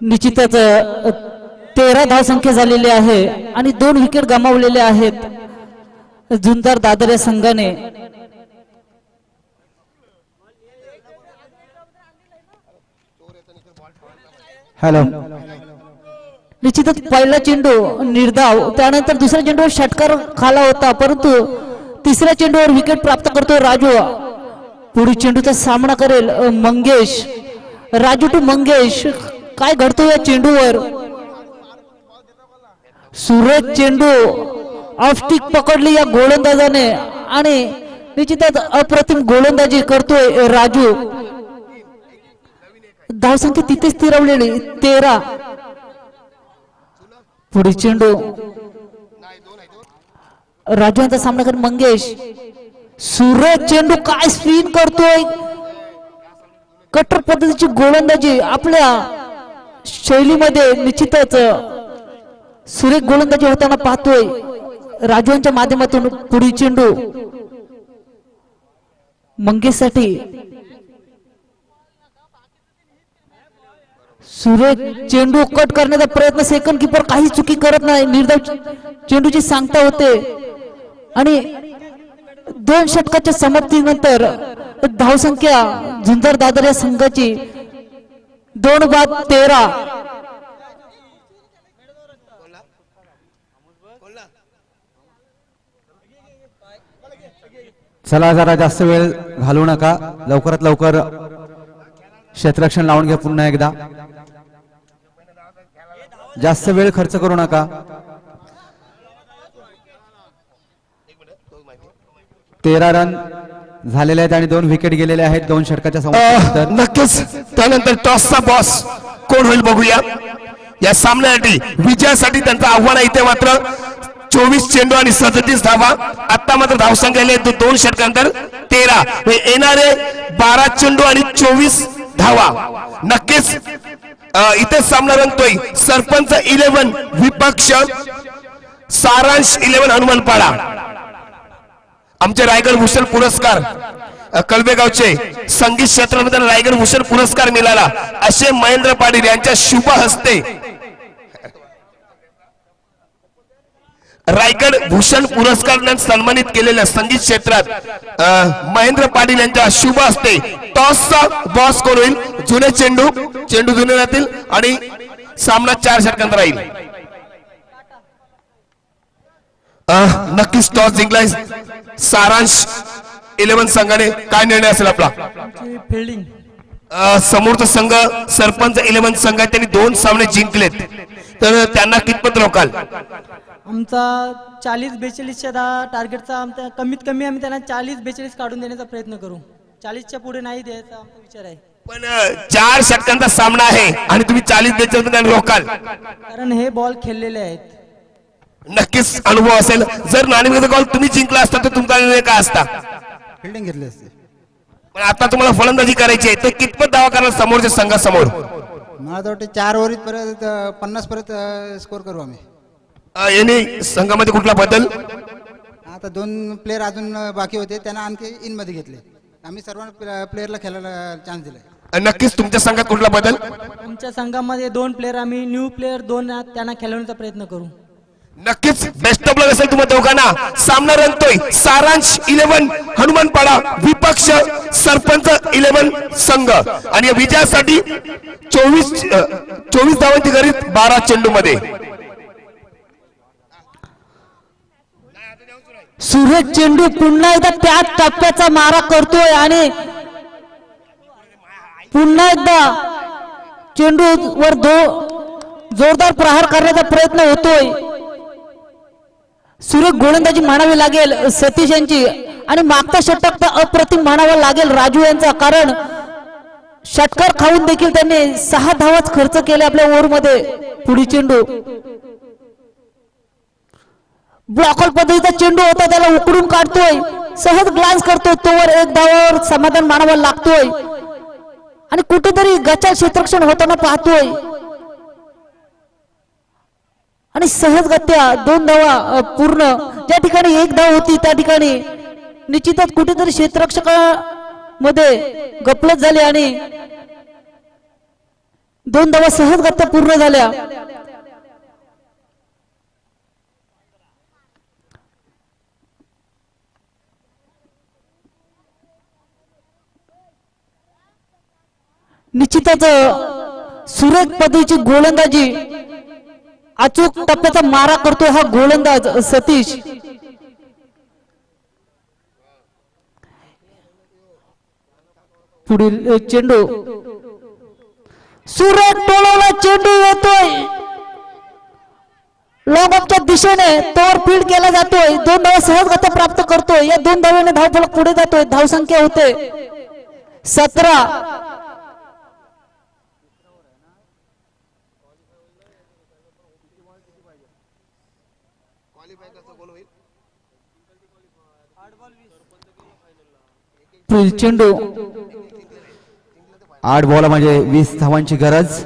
निश्चितच 13 धावसंख्या झालेली आहे आणि 2 विकेट गमावलेले आहेत झुंजार दादर या संघाने। हॅलो, निश्चितच पहिला चेंडू निर्धाव, त्यानंतर दुसऱ्या चेंडूवर षटकार खाला होता, परंतु तिसऱ्या चेंडूवर विकेट प्राप्त करतोय राजू। पुढील चेंडूचा सामना करेल मंगेश। राजू टू मंगेश, काय घडतोय या चेंडूवर? सुरेख चेंडू ऑफ स्टिक पकडली या गोलंदाजाने आणि निश्चितच अप्रतिम गोलंदाजी करतोय राजू। धावसंख्या तिथे स्थिरवलेली 13। पुढील चेंडू राजू यांचा सामना कर मंगेश। सुरेख चेंडू काय स्पिन करतोय, कट्टर पद्धतीची गोलंदाजी आपल्या शैलीमध्ये निश्चितच सुरेख गोलंदाजी होताना पाहतोय राजू यांच्या माध्यमातून। पुढील चेंडू मंगेश साठी। सुरेख चेंडू कट करण्याचा प्रयत्न, सेकंड किपर काही चुकी करत नाही, निर्धाव चेंडूची सांगता होते आणि 2 षटकाच्या समाप्तीनंतर धावसंख्या झुंजार दादर या संघाची 2-13। चला जरा जास्त वेळ घालवू नका, लवकरात लवकर क्षेत्ररक्षण लावून घ्या पुन्हा एकदा, जास्त वेळ खर्च करू नका। 13 रन झालेले आहेत आणि 2 विकेट गेलेले आहेत 2 षटकाच्या समाप्तीनंतर। नक्कीच त्यानंतर टॉसचा बॉस कोण होईल बघूया। या सामन्यासाठी विजयासाठी त्यांचं आव्हान आहे इथे मात्र 24 चेंडू आणि 37 धावा। आता मात्र धावसंख्या 2 षटकानंतर 13, येणारे 12 चेंडू आणि 24 धावा। नक्कीच इथे सामना रंगतोय सरपंच 11 विपक्ष सारांश 11 हनुमानपाडा। आमचे रायगड भूषण पुरस्कार कलबेगावचे संगीत क्षेत्रामध्ये रायगड भूषण पुरस्कार मिळाला असे महेंद्र पाटील यांच्या शुभ हस्ते रायगड भूषण पुरस्कार सन्मानित केलेल्या संगीत क्षेत्रात महेंद्र पाटील यांच्या शुभ हस्ते टॉसचा बॉस कोण होईल? जुने चेंडू जुने राहतील आणि सामना 4 षटकांत राहील। नक्कीच टॉस जिंकलाय सारांश 11 संघाने। काय निर्णय असेल आपला? फिल्डिंग समोरचा संघ सरपंच 11 संघ त्यांनी 2 सामने जिंकलेत, तर त्यांना कितपत रोकाल? आमचा 40-42च्या टार्गेटचा आमचा कमीत कमी आम्ही त्यांना 40-42 काढून देण्याचा प्रयत्न करू. 40च्या पुढे नाही द्यायचा आमचा विचार आहे. पण 4 षटकांचा सामना आहे आणि तुम्ही 40-42 रोकाल, कारण हे बॉल खेळलेले आहेत. नक्कीच अनुभव असेल. जर नाणेफेकीचा कॉल तुम्ही जिंकला असता तर तुमचा निर्णय काय असता? फिल्डिंग घेतली असते. पण आता तुम्हाला फलंदाजी करायची आहे तर कितपत धावा करणार समोरच्या संघासमोर? मला तर वाटते 4 ओव्हरीत परत 50 परत स्कोर करू आम्ही. यांनी संघामध्ये कुठला बदल? आता 2 प्लेयर अजून बाकी होते, त्यांना आणखी इन मध्ये घेतले. आम्ही सर्व प्लेयरला खेळायला चान्स दिलाय. नक्कीच तुमच्या संघात कुठला बदल? आमच्या संघामध्ये 2 प्लेयर आम्ही न्यू प्लेयर 2 त्यांना खेळवण्याचा प्रयत्न करू. नक्कीच बेस्ट ऑफ लक असेल तुम्हा दोघांना. सामना रंगतोय सारांश 11 हनुमानपाडा विपक्ष सरपंच 11 संघ आणि या विजयासाठी 24 धावांची गरज 12 चेंडू मध्ये. सूरज चेंडू पुन्हा एकदा त्याच टप्प्याचा मारा करतोय आणि पुन्हा एकदा चेंडू वर जोरदार प्रहार करण्याचा प्रयत्न होतोय. सुरेख गोलंदाजी म्हणावी लागेल सतीश यांची आणि मागचा षटक तर अप्रतिम म्हणावा लागेल राजू यांचा, कारण षटकार खाऊन देखील त्यांनी 6 धावाच खर्च केले आपल्या ओव्हरमध्ये. पुढील चेंडू ब्लॉकर पद्धतीचा चेंडू होता, त्याला उकडून काढतोय, सहज ग्लान्स करतोय, तोवर 1 धावावर समाधान मानावा लागतोय आणि कुठेतरी गचा क्षेत्ररक्षण होताना पाहतोय आणि सहजगत्या 2 धावा पूर्ण. ज्या ठिकाणी 1 धाव होती त्या ठिकाणी निश्चितच कुठेतरी क्षेत्ररक्षकामध्ये गफलत झाली आणि 2 धावा सहजगत्या पूर्ण झाल्या. निश्चितच सुरेख पद्धतीची गोलंदाजी, अचूक टप्प्याचा मारा करतो हा गोलंदाज सतीश. पुढील चेंडू सुरेख टोळवला, चेंडू येतोय लॉंग ऑफच्या दिशेने, तोवर फील्ड केला जातोय. 2 धावा सहजगत्या प्राप्त करतोय. या 2 धावांनी धावफलक पुढे जातोय. धावसंख्या होते 17. चेंडू 8 बॉल म्हणजे 20 धावांची गरज.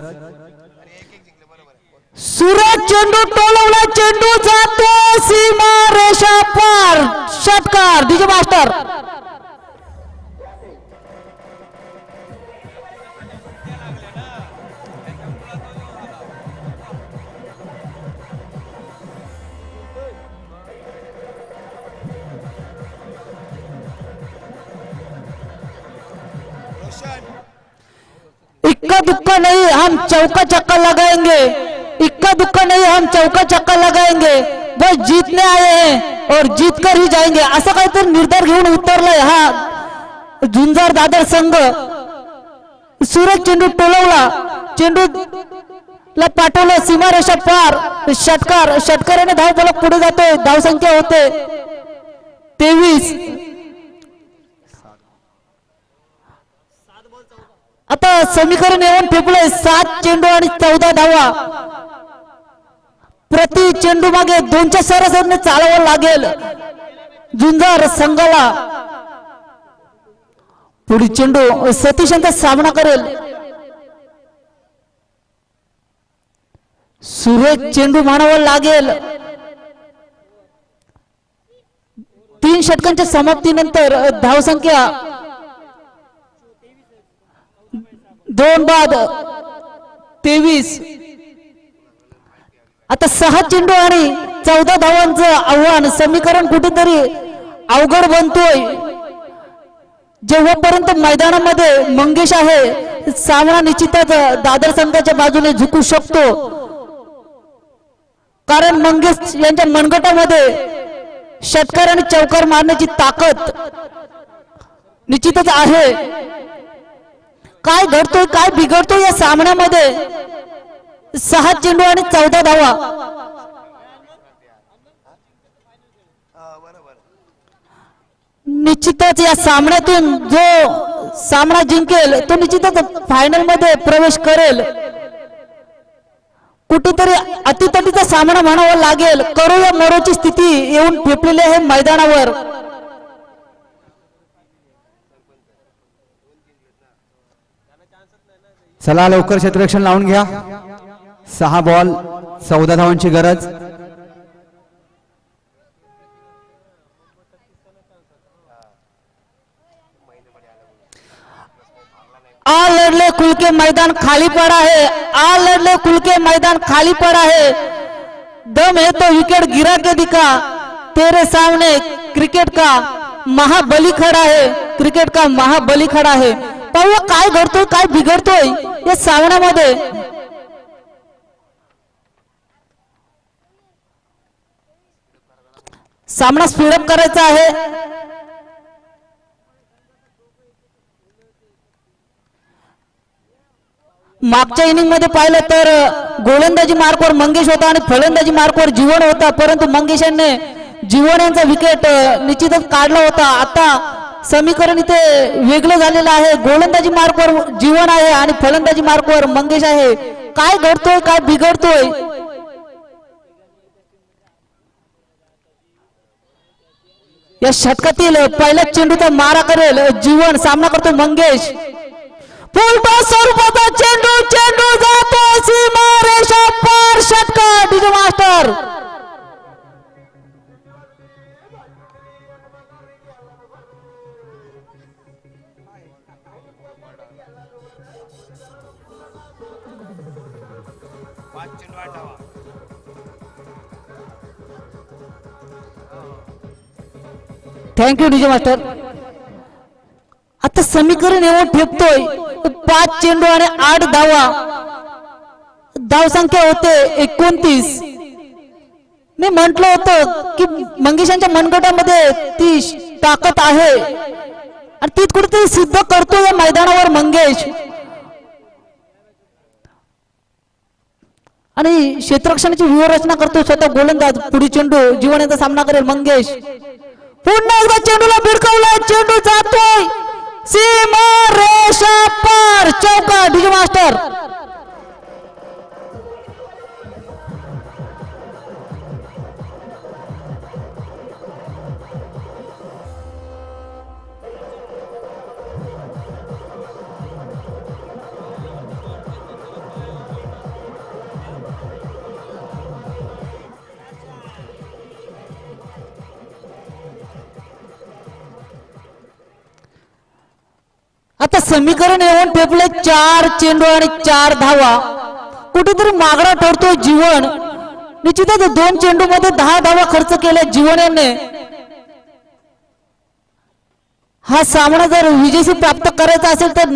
सूरज चेंडू टोलवला, चेंडू जातो सीमा रेषा पार. षटकार डीजे मास्टर. इक्का दुक्का नहीं, हम चौका छक्का लगाएंगे. इक्का दुक्का नहीं, हम चौका छक्का लगाएंगे. बस जीतने आए हैं और जीत कर ही जाएंगे, असा काहीतरी निर्धार घेऊन उतरलाय हा झुंजार दादर संघ. सूरज चेंडू टोलवला, चेंडू ला पाठवलं सीमारेषा पार. षटकार, षटकाराने धावफलक पुढे जातोय. धावसंख्या होते 23. आता समीकरण येऊन ठेपलंय 7 चेंडू आणि 14 धावा. प्रति चेंडू मागे 2च्या सरासरीने चालवावं लागेल झुंजार संघाला. पुढील चेंडू सतीश यांचा सामना करेल. सुरेख चेंडू म्हणावं लागेल. 3 षटकांच्या समाप्तीनंतर धावसंख्या 2 बाद 23. आता 6 चेंडू आणि 14 धावांचं आव्हान. समीकरण कुठेतरी अवघड बनतोय. जेव्हापर्यंत मैदानामध्ये मंगेश आहे, सामना निश्चितच दादर संघाच्या बाजूने झुकू शकतो, कारण मंगेश यांच्या मनगटामध्ये षटकार आणि चौकार मारण्याची ताकद निश्चितच आहे. काय घडतोय, काय बिघडतोय या सामन्यामध्ये. 6 चेंडू आणि 14 धावा. निश्चितच या सामन्यातून जो सामना जिंकेल तो निश्चितच फायनल मध्ये प्रवेश करेल. कुठेतरी अतितटीचा सामना म्हणावा लागेल. करो या मरोची स्थिती येऊन ठेपलेली आहे मैदानावर. चला लवकर क्षेत्ररक्षण लावून घ्या. 6 बॉल 14 धावांची गरज. आ लड़ले खुल के मैदान खाली पड़ा है. आ लड़ले खुल के मैदान खाली पड़ा है. दम है तो विकेट गिरा के दिखा. तेरे सामने क्रिकेट का महाबली खड़ा है. क्रिकेट का महाबली खड़ा है. पाहूया काय घडतोय काय बिघडतोय या सामन्यामध्ये. सामना स्पीडअप करायचा आहे. मागच्या इनिंग मध्ये पाहिलं तर गोलंदाजी मार्कवर मंगेश होता आणि फलंदाजी मार्कवर जीवन होता. परंतु मंगेश यांनी जीवन यांचा विकेट निश्चितच काढला होता. आता समीकरण इथे वेगळं झालेलं आहे. गोलंदाजी मार्कवर जीवन आहे आणि फलंदाजी मार्कवर मंगेश आहे. काय घडतोय काय बिघडतोय. या षटकातील पहिल्या चेंडूचा मारा करेल जीवन. सामना करतो मंगेश. फुलटॉस स्वरूपाचा चेंडू. चेंडू जातो सीमा रेषा पार. षटकार DJ master. Thank you DJ master. आता समीकरण येऊन ठेपतोय. 5 चेंडू आणि 8 धावा. धाव संख्या होते 29. मी म्हंटल होतं की मंगेशांच्या मनगटामध्ये ती ताकद आहे आणि ती कुठेतरी सिद्ध करतो या मैदानावर मंगेश. आणि क्षेत्ररक्षणाची व्यूहरचना करतो स्वतः गोलंदाज. पुढे चेंडू जीवन यांचा सामना करेल मंगेश. पुन्हा एकदा चेंडूला भिडकवलाय. चेंडू जातोय सीमा रेषा पार. चौका डीजे मास्टर. आता समीकरण येऊन ठेपले 4 चेंडू आणि 4 धावा. कुठेतरी मागडा ठरतोय जीवन. निश्चितच 2 चेंडू मध्ये 10 धावा खर्च केल्या जीवन यांनी. हा सामना जर विजयी प्राप्त करायचा असेल तर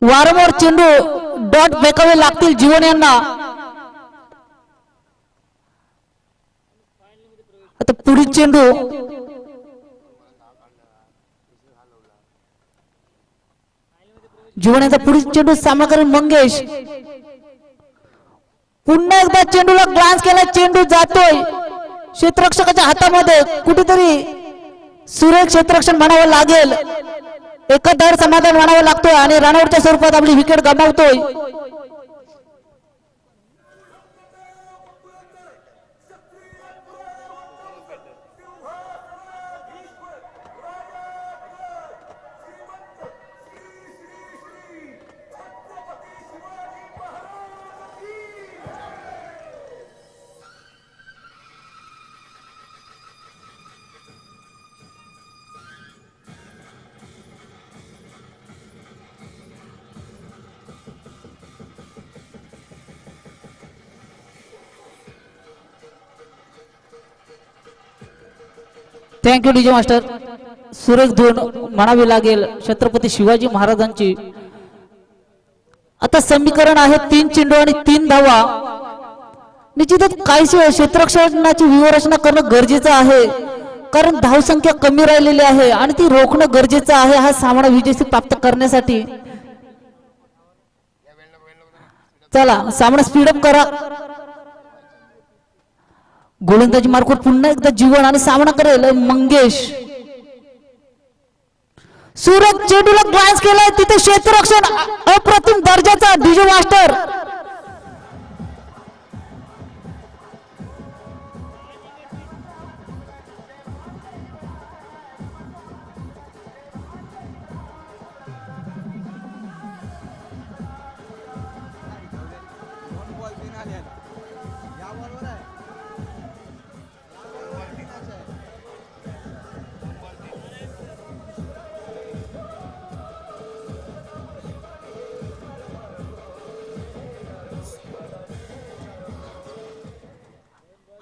वारंवार चेंडू डॉट फेकावे लागतील जीवन यांना. आता पुढील चेंडू जीवन यांचा पुढील चेंडू सामना करेल मंगेश. पुन्हा एकदा चेंडूला ग्लान्स केला. चेंडू जातोय क्षेत्ररक्षकाच्या हातामध्ये. कुठेतरी सुरेख क्षेत्ररक्षण म्हणावं लागेल. एकंदर समाधान म्हणावं लागतोय आणि रनआउटच्या स्वरूपात आपली विकेट गमावतोय. Thank you DJ master. सुरेख धून म्हणावी लागेल छत्रपती शिवाजी महाराजांची. आता समीकरण आहे 3 चेंडू आणि 3 धावा. निश्चितच काहीशी क्षेत्ररक्षणाची व्यूहरचना करणं गरजेचं आहे. कारण धावसंख्या कमी राहिलेली आहे आणि ती रोखणं गरजेचं आहे हा सामना विजयी प्राप्त करण्यासाठी. चला सामना स्पीडअप करा. गोलंदाजी मार्फत पुन्हा एकदा जीवन आणि सामना करेल मंगेश. सूरज चेंडूला ग्लान्स केलाय, तिथे क्षेत्ररक्षण अप्रतिम दर्जाचा डीजे मास्टर.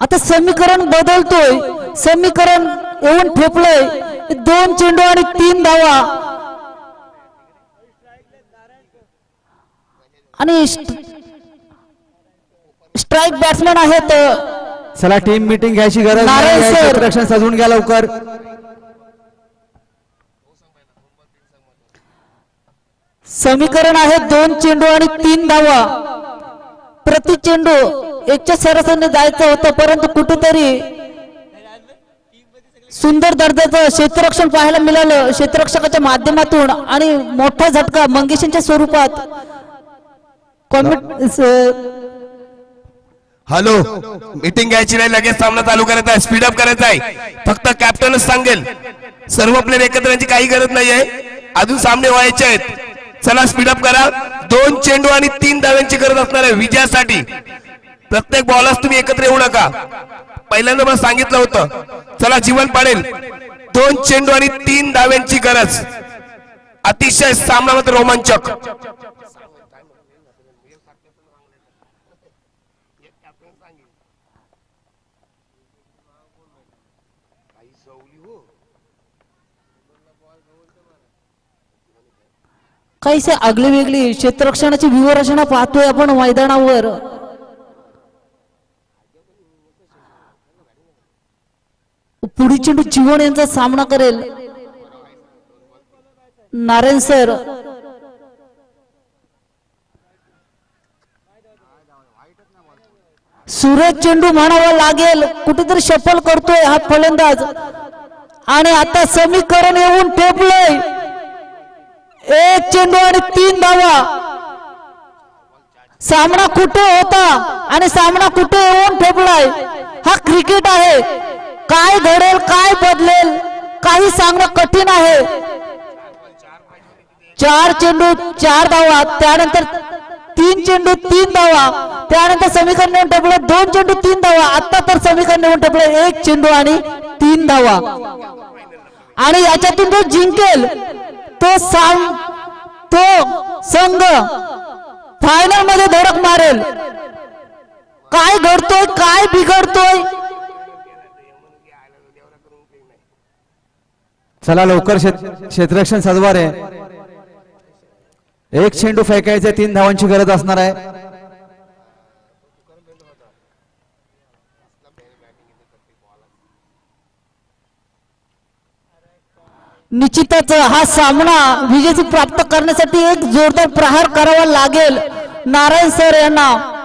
आता समीकरण बदलतोय, समीकरण येऊन ठेपलंय. 2 चेंडू आणि 3 धावा आणि स्ट्राईक बॅट्समॅन आहेत. चला टीम मीटिंग घ्यायची गरज नारायण नाही, सर. क्षेत्ररक्षण सजवून घ्या लवकर. समीकरण आहे 2 चेंडू आणि 3 धावा. प्रति चेंडू 1च्या सरासरीने जायचं होतं, परंतु कुठेतरी सुंदर दर्जाचं क्षेत्ररक्षण पाहायला मिळालं क्षेत्ररक्षकाच्या माध्यमातून आणि मोठा झटका मंगेशांच्या स्वरूपात. हॅलो, मीटिंग घ्यायची नाही, लगेच सामना चालू करायचा आहे, स्पीड अप करायचा आहे. फक्त कॅप्टनच सांगेल, सर्व प्लेयर एकत्र यांची काही गरज नाहीये, अजून सामने व्हायचे आहेत. चला स्पीड अप करा. 2 चेंडू आणि 3 धाव्यांची गरज असणार आहे विजयासाठी. प्रत्येक बॉलर्स तुम्ही एकत्र येऊ नका, पहिल्यांदा मला सांगितलं होतं. चला जीवन पाडेल. 2 चेंडू आणि 3 धाव्यांची गरज. अतिशय सामना मात्र रोमांचक. काहीसे आगली वेगळी क्षेत्ररक्षणाची व्यूहरचना पाहतोय आपण मैदानावर. पुढील चेंडू जीवन यांचा सामना करेल नारायण सर. सूरज चेंडू म्हणावा लागेल, कुठेतरी शफल करतोय हा फलंदाज. आणि आता समीकरण येऊन ठेपलंय. 1 चेंडू आणि 3 धावा. सामना कुठे होता आणि सामना कुठे येऊन ठेपलाय. हा क्रिकेट आहे, काय घडेल काय बदलेल काही सांगणं कठीण आहे. 4 चेंडू 4 धावा, त्यानंतर 3 चेंडू 3 धावा, त्यानंतर समीकरण येऊन ठेपलं 2 चेंडू 3 धावा. आता तर समीकरण येऊन ठेपलं 1 चेंडू आणि 3 धावा. आणि याच्यातून जो जिंकेल तो संघ फायनल मध्ये धडक मारेल. काय घडतोय काय बिघडतोय. चला लवकर क्षेत्ररक्षण सजवा रे. 1 चेंडू फेकायचे, 3 धावांची गरज असणार आहे. निश्चितच हा सामना विजय प्राप्त करण्यासाठी एक जोरदार प्रहार करावा लागेल नारायण सर यांना.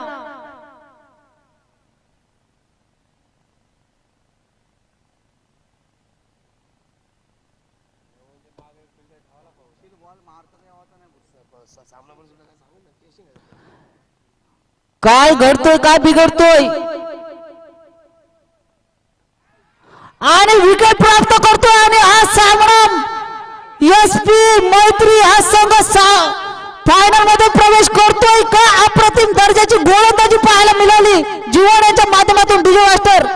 काय घडतोय काय बिघडतोय. आणि विकेट प्राप्त करतोय आणि हा सामना एसपी मैत्री हा संघ फायनल मध्ये प्रवेश करतोय का. अप्रतिम दर्जाची गोलंदाजी पाहायला मिळाली जीवनाच्या माध्यमातून डीजे मास्टर.